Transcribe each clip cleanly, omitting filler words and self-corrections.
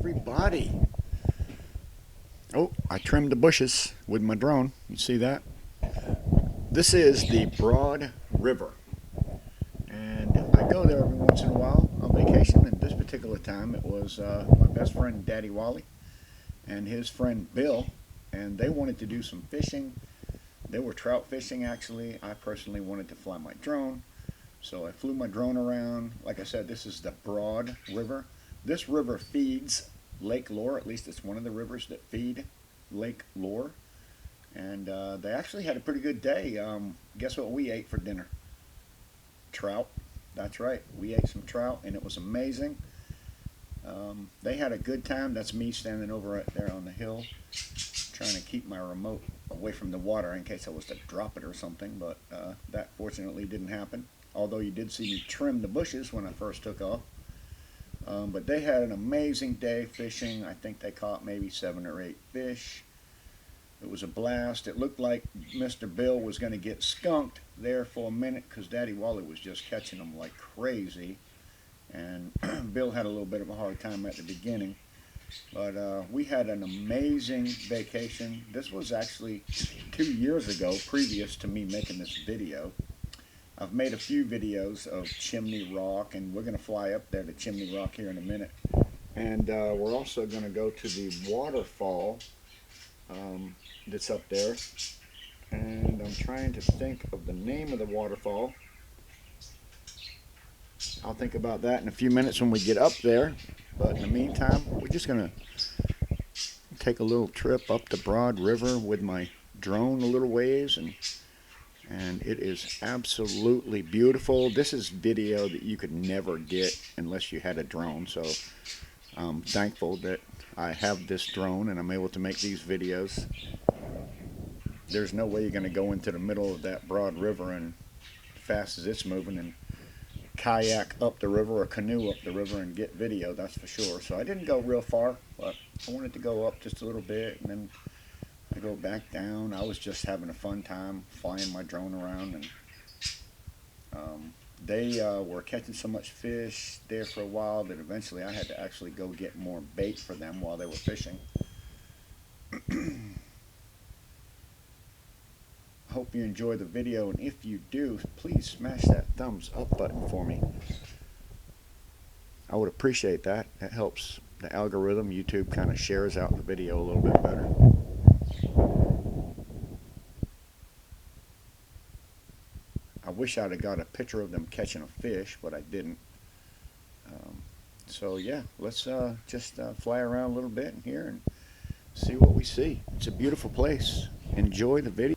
everybody. Oh, I trimmed the bushes with my drone. You see that? This is the Broad River. And I go there every once in a while on vacation. And this particular time it was my best friend Daddy Wally and his friend Bill. And they wanted to do some fishing. They were trout fishing actually. I personally wanted to fly my drone. So I flew my drone around. Like I said, this is the Broad River. This river feeds Lake Lure. At least it's one of the rivers that feed Lake Lure. And they actually had a pretty good day. Guess what we ate for dinner? Trout. That's right. We ate some trout and it was amazing. They had a good time. That's me standing over right there on the hill trying to keep my remote away from the water in case I was to drop it or something. But that fortunately didn't happen. Although you did see me trim the bushes when I first took off. But they had an amazing day fishing. I think they caught maybe 7 or 8 fish. It was a blast. It looked like Mr. Bill was going to get skunked there for a minute because Daddy Wally was just catching them like crazy. And Bill had a little bit of a hard time at the beginning. But we had an amazing vacation. This was actually 2 years ago, previous to me making this video. I've made a few videos of Chimney Rock, and we're going to fly up there to Chimney Rock here in a minute. And we're also going to go to the waterfall that's up there. And I'm trying to think of the name of the waterfall. I'll think about that in a few minutes when we get up there. But in the meantime, we're just going to take a little trip up the Broad River with my drone a little ways, and it is absolutely beautiful. This is video that you could never get unless you had a drone, so I'm thankful that I have this drone and I'm able to make these videos. There's no way you're going to go into the middle of that Broad River and fast as it's moving and kayak up the river or canoe up the river and get video, that's for sure. So I didn't go real far, but I wanted to go up just a little bit and then I go back down. I was just having a fun time flying my drone around, and they were catching so much fish there for a while that eventually I had to actually go get more bait for them while they were fishing. I hope you enjoy the video, and if you do, please smash that thumbs up button for me. I would appreciate that. That helps the algorithm. YouTube kind of shares out the video a little bit better. I wish I'd have got a picture of them catching a fish, but I didn't. So yeah, let's just fly around a little bit in here and see what we see. It's a beautiful place. Enjoy the video.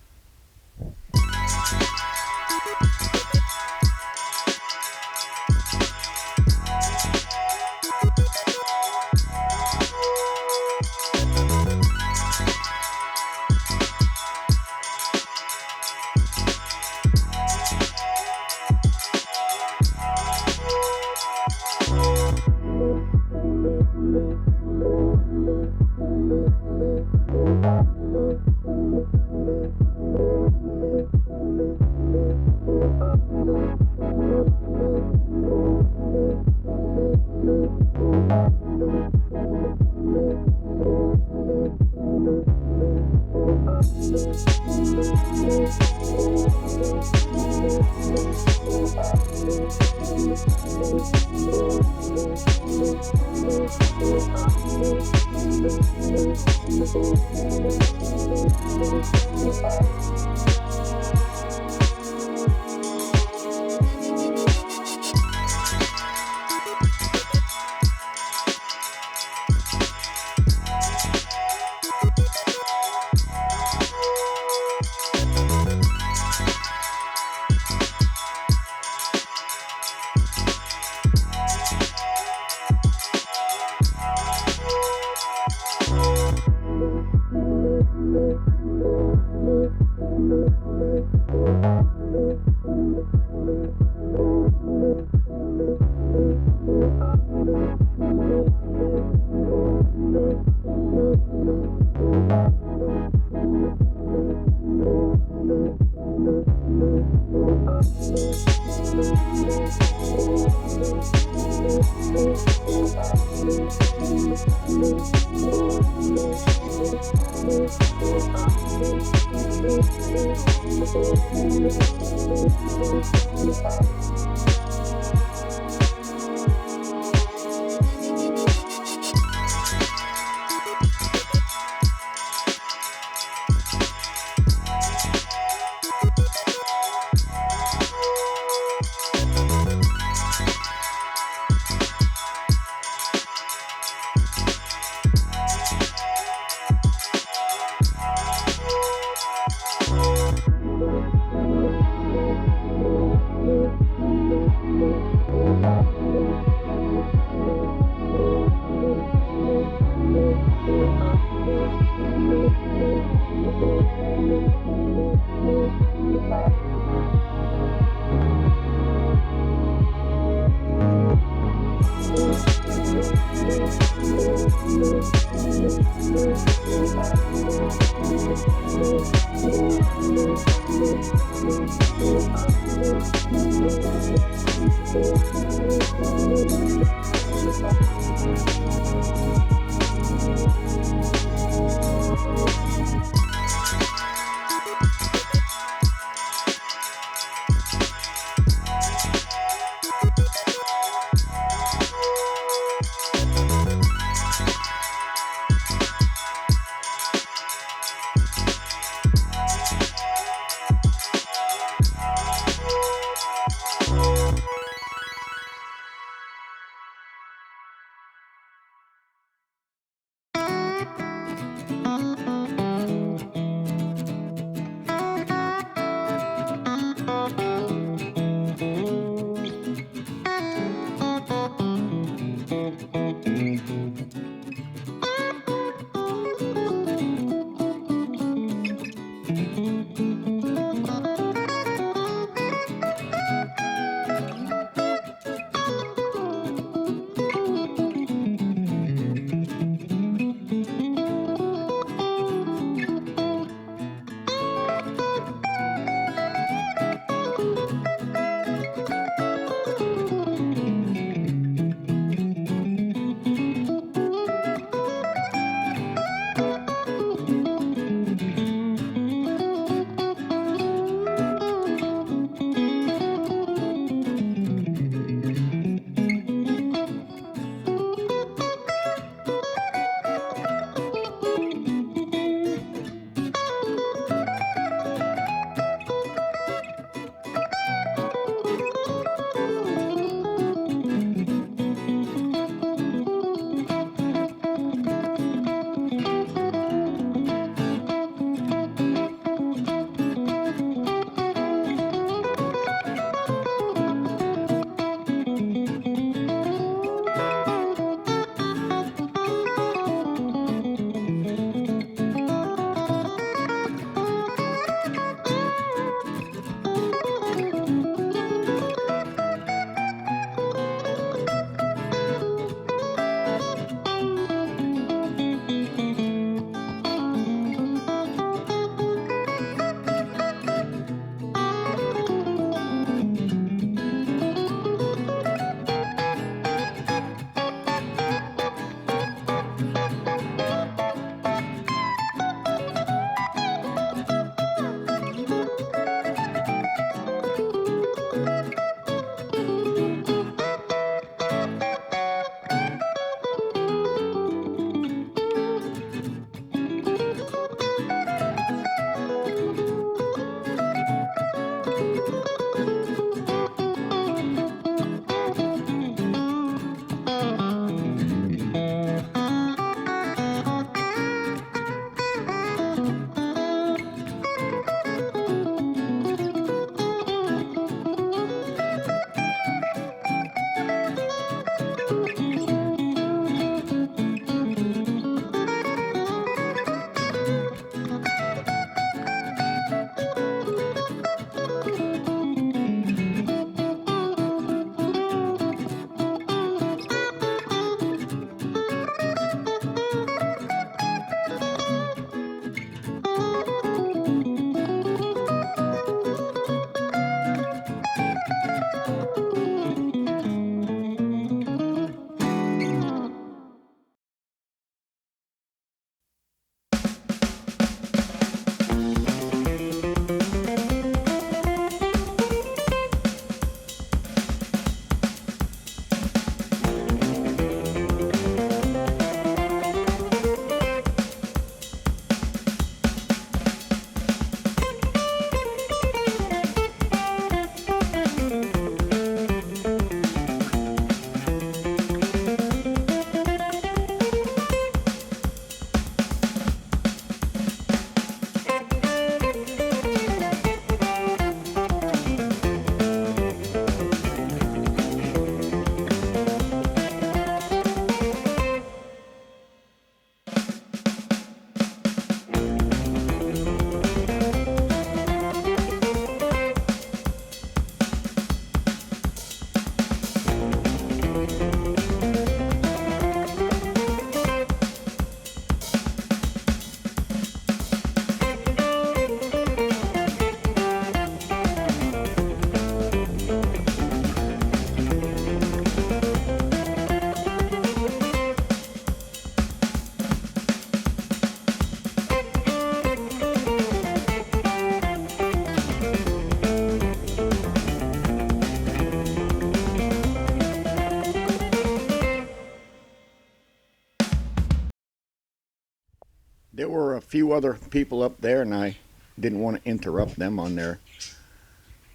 There were a few other people up there, and I didn't want to interrupt them on their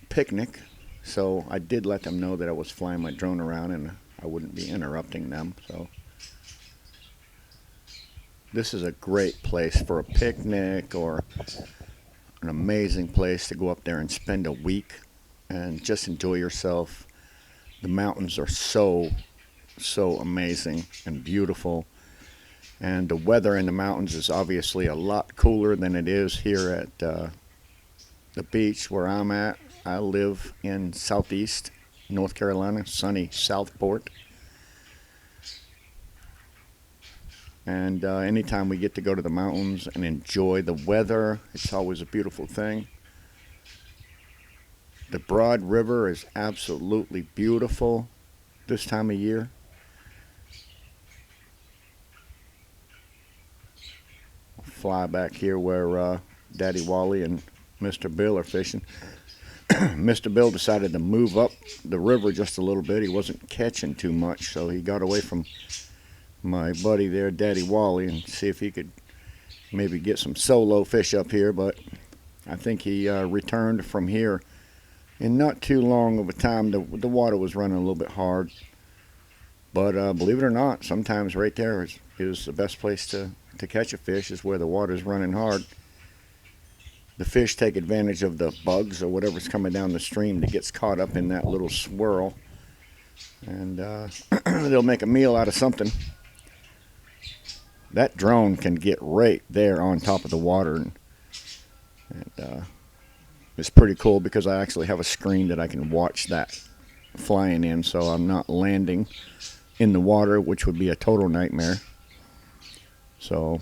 picnic, so I did let them know that I was flying my drone around and I wouldn't be interrupting them. So this is a great place for a picnic, or an amazing place to go up there and spend a week and just enjoy yourself. The mountains are so amazing and beautiful, and the weather in the mountains is obviously a lot cooler than it is here at the beach where I'm at. I live in southeast North Carolina, sunny Southport. And anytime we get to go to the mountains and enjoy the weather, it's always a beautiful thing. The Broad River is absolutely beautiful this time of year. I'll fly back here where Daddy Wally and Mr. Bill are fishing. Mr. Bill decided to move up the river just a little bit. He wasn't catching too much, so he got away from my buddy there, Daddy Wally, and see if he could maybe get some solo fish up here. But I think he returned from here in not too long of a time. The water was running a little bit hard, but believe it or not, sometimes right there is the best place to catch a fish, is where the water's running hard. The fish take advantage of the bugs or whatever's coming down the stream that gets caught up in that little swirl, and they'll make a meal out of something. That drone can get right there on top of the water, and it's pretty cool because I actually have a screen that I can watch that flying in, so I'm not landing in the water, which would be a total nightmare. So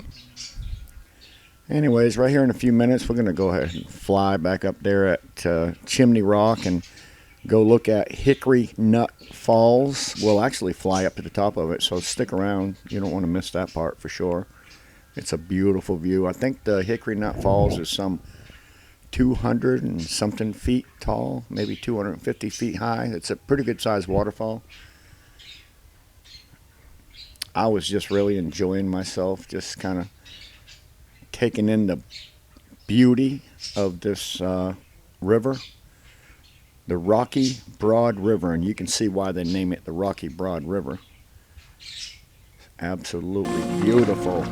anyways, right here in a few minutes, we're going to go ahead and fly back up there at Chimney Rock and go look at Hickory Nut Falls. We'll actually fly up to the top of it, so stick around. You don't want to miss that part for sure. It's a beautiful view. I think the Hickory Nut Falls is some 200 and something feet tall, maybe 250 feet high. It's a pretty good sized waterfall. I was just really enjoying myself, just kind of taking in the beauty of this river, the Rocky Broad River, and you can see why they name it the Rocky Broad River. Absolutely beautiful.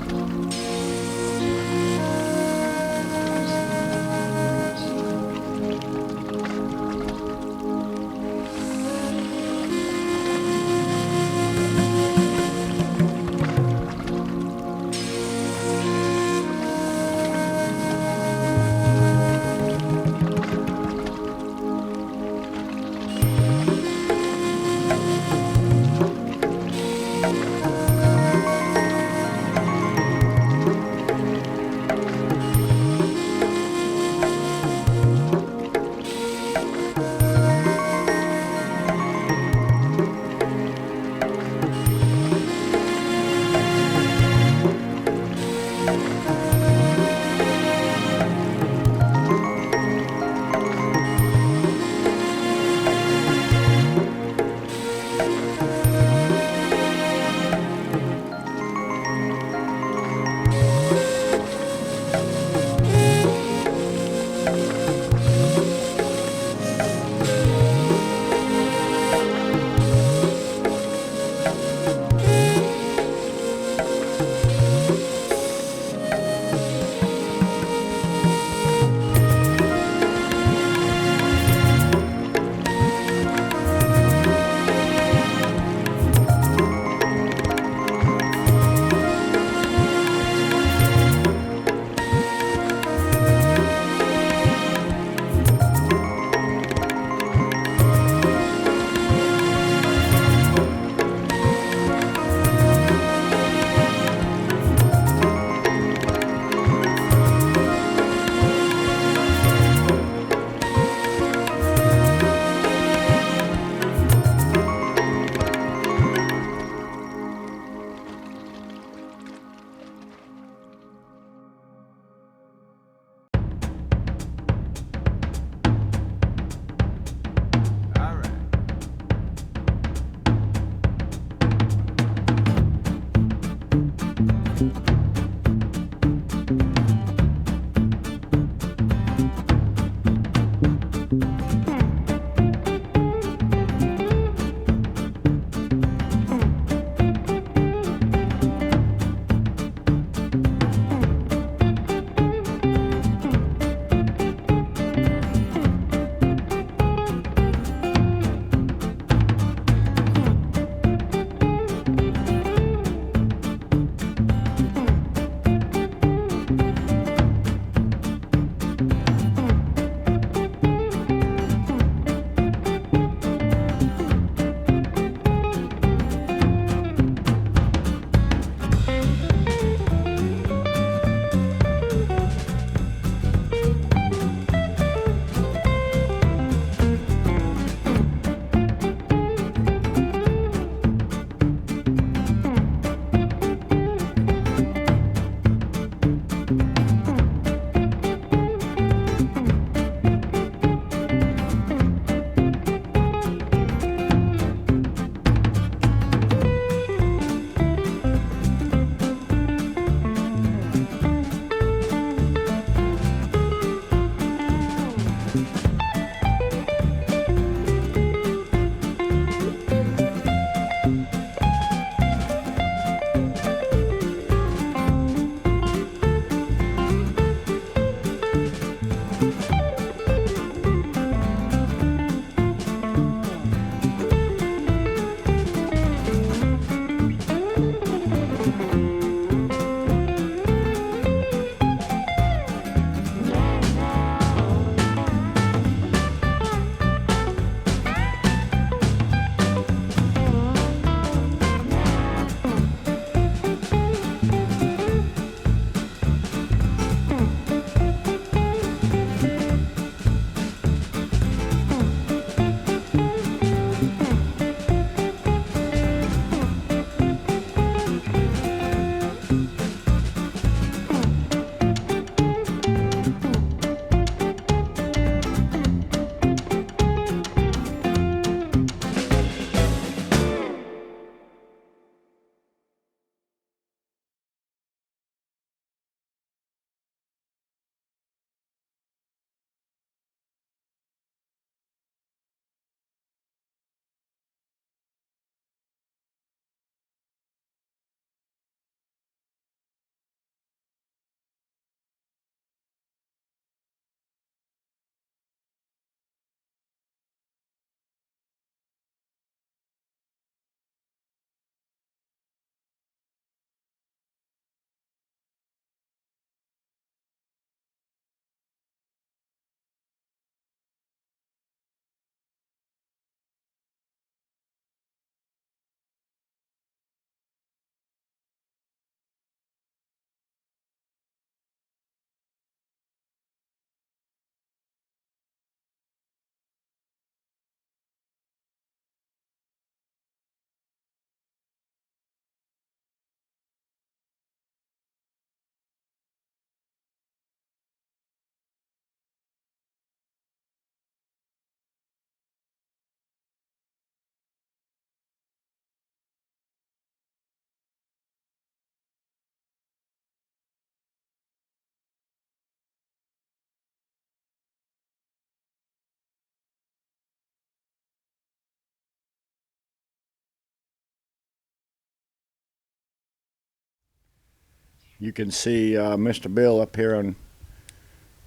You can see Mr. Bill up here on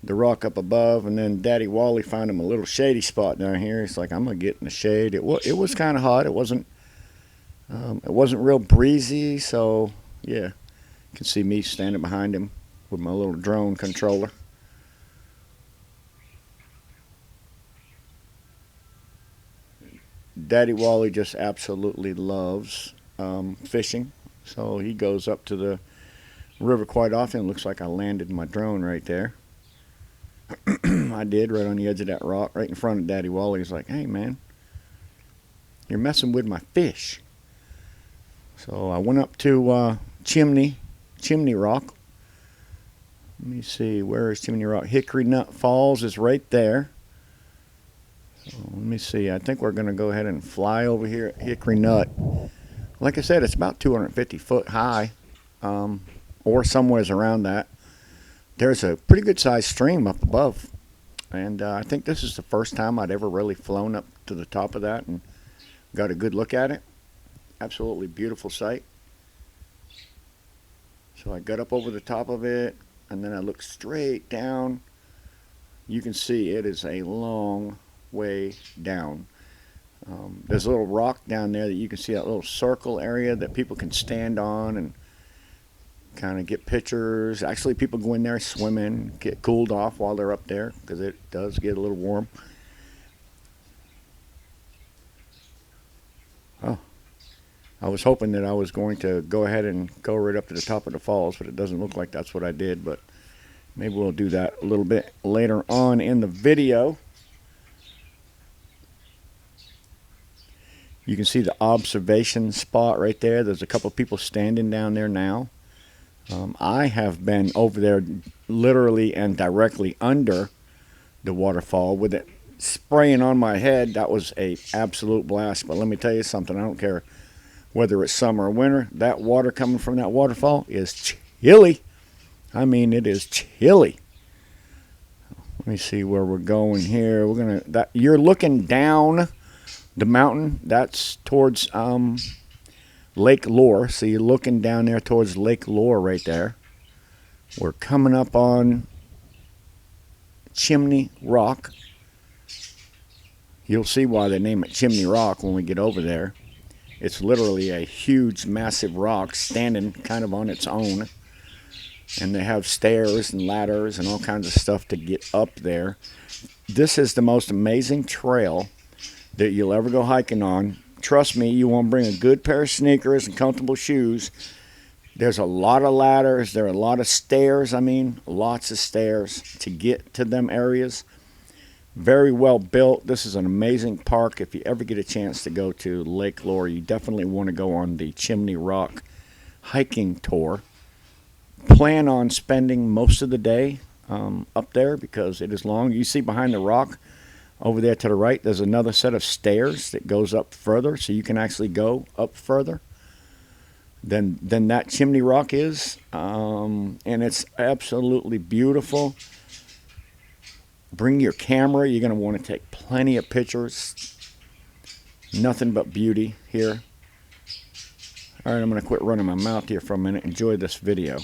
the rock up above, and then Daddy Wally found him a little shady spot down here. He's like, I'm gonna get in the shade. It was kind of hot. It wasn't real breezy, so yeah. You can see me standing behind him with my little drone controller. Daddy Wally just absolutely loves fishing, so he goes up to the river quite often. It looks like I landed my drone right there. I did, right on the edge of that rock, right in front of Daddy Wally. He's like, hey man, you're messing with my fish. So I went up to Chimney Rock. Let me see, where is Chimney Rock? Hickory Nut Falls is right there. So let me see, I think we're going to go ahead and fly over here at Hickory Nut. Like I said, it's about 250 foot high, or somewheres around that. There's a pretty good sized stream up above. And I think this is the first time I'd ever really flown up to the top of that and got a good look at it. Absolutely beautiful sight. So I got up over the top of it, and then I looked straight down. You can see it is a long way down. There's a little rock down there that you can see, that little circle area that people can stand on and kind of get pictures. Actually, people go in there swimming, get cooled off while they're up there because it does get a little warm. Oh, I was hoping that I was going to go ahead and go right up to the top of the falls, but it doesn't look like that's what I did. But maybe we'll do that a little bit later on in the video. You can see the observation spot right there. There's a couple people standing down there now. I have been over there literally and directly under the waterfall with it spraying on my head. That was a absolute blast. But let me tell you something. I don't care whether it's summer or winter. That water coming from that waterfall is chilly. I mean, it is chilly. Let me see where we're going here. You're looking down the mountain. That's towards Lake Lure. So you're looking down there towards Lake Lure right there. We're coming up on Chimney Rock. You'll see why they name it Chimney Rock when we get over there. It's literally a huge, massive rock standing kind of on its own. And they have stairs and ladders and all kinds of stuff to get up there. This is the most amazing trail that you'll ever go hiking on. Trust me, you want to bring a good pair of sneakers and comfortable shoes. There's a lot of ladders. There are a lot of stairs. I mean, lots of stairs to get to them areas. Very well built. This is an amazing park. If you ever get a chance to go to Lake Lure, you definitely want to go on the Chimney Rock hiking tour. Plan on spending most of the day up there because it is long. You see behind the rock over there to the right, there's another set of stairs that goes up further, so you can actually go up further than that Chimney Rock is. And it's absolutely beautiful. Bring your camera. You're going to want to take plenty of pictures. Nothing but beauty here. All right, I'm going to quit running my mouth here for a minute. Enjoy this video.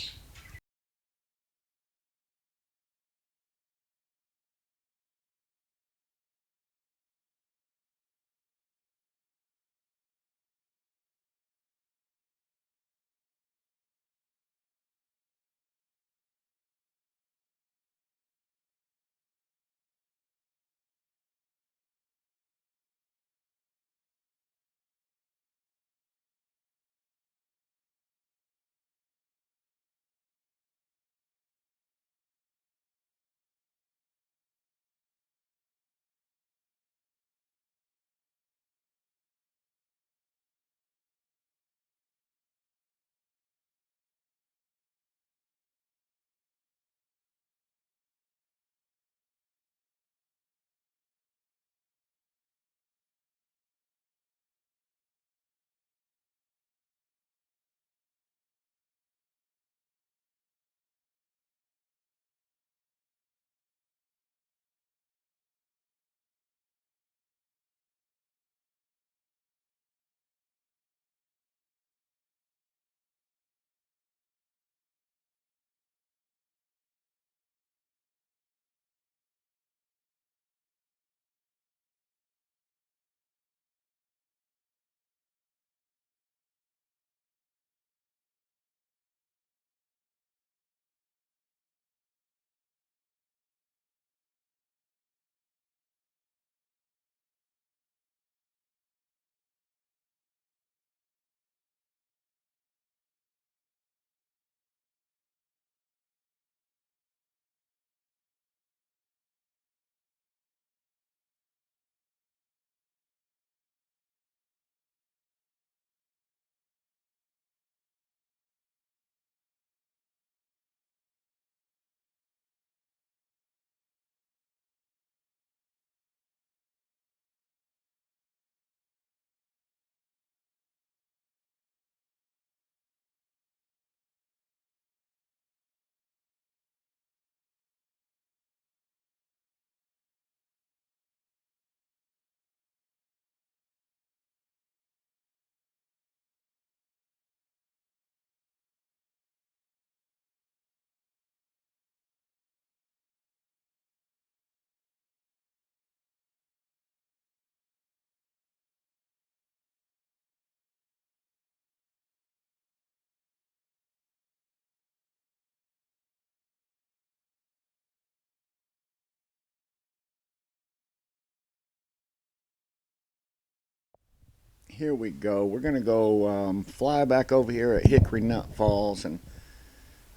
Here we go. We're going to go fly back over here at Hickory Nut Falls, and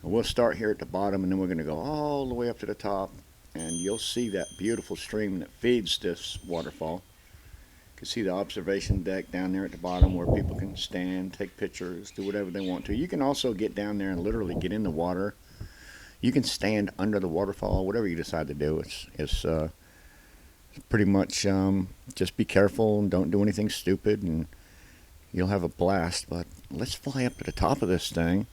we'll start here at the bottom, and then we're going to go all the way up to the top, and you'll see that beautiful stream that feeds this waterfall. You can see the observation deck down there at the bottom where people can stand, take pictures, do whatever they want to. You can also get down there and literally get in the water. You can stand under the waterfall, whatever you decide to do. It's pretty much just be careful and don't do anything stupid, and you'll have a blast. But let's fly up to the top of this thing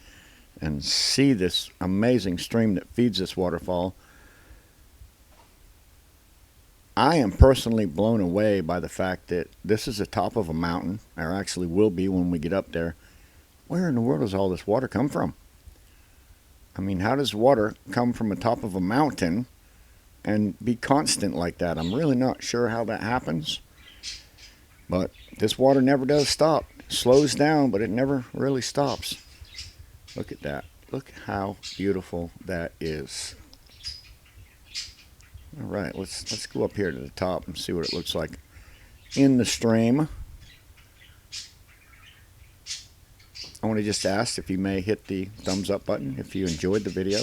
and see this amazing stream that feeds this waterfall. I am personally blown away by the fact that this is the top of a mountain, or actually will be when we get up there. Where in the world does all this water come from? I mean, how does water come from the top of a mountain and be constant like that? I'm really not sure how that happens. But this water never does stop. It slows down, but it never really stops. Look at that. Look how beautiful that is. All right, let's go up here to the top and see what it looks like in the stream. I want to just ask if you may hit the thumbs up button if you enjoyed the video.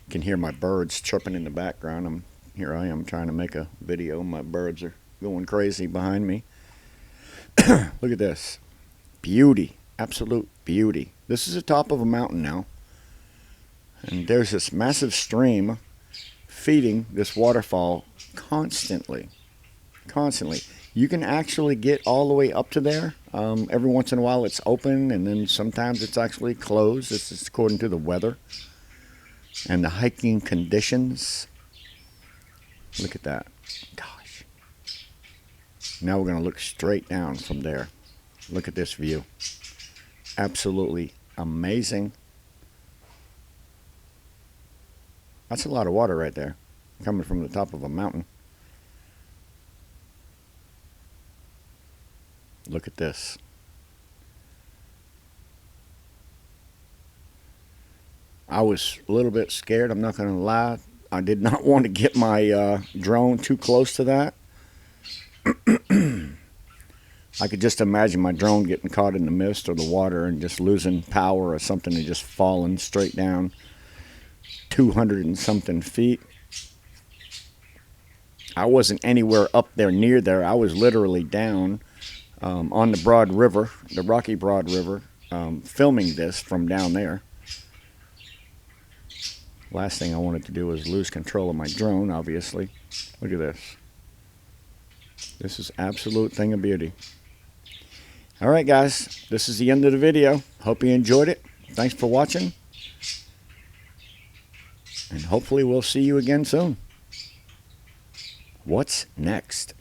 You can hear my birds chirping in the background. Here I am trying to make a video. My birds are going crazy behind me. Look at this. Beauty. Absolute beauty. This is the top of a mountain now. And there's this massive stream feeding this waterfall constantly. Constantly. You can actually get all the way up to there. Every once in a while it's open, and then sometimes it's actually closed. This is according to the weather and the hiking conditions. Look at that. Gosh. Now we're going to look straight down from there. Look at this view. Absolutely amazing. That's a lot of water right there, coming from the top of a mountain. Look at this. I was a little bit scared, I'm not going to lie. I did not want to get my drone too close to that. I could just imagine my drone getting caught in the mist or the water and just losing power or something and just falling straight down 200 and something feet. I wasn't anywhere up there near there. I was literally down on the Broad River, the Rocky Broad River, filming this from down there. Last thing I wanted to do was lose control of my drone, obviously. Look at this. This is absolute thing of beauty. All right, guys, this is the end of the video. Hope you enjoyed it. Thanks for watching. And hopefully we'll see you again soon. What's next?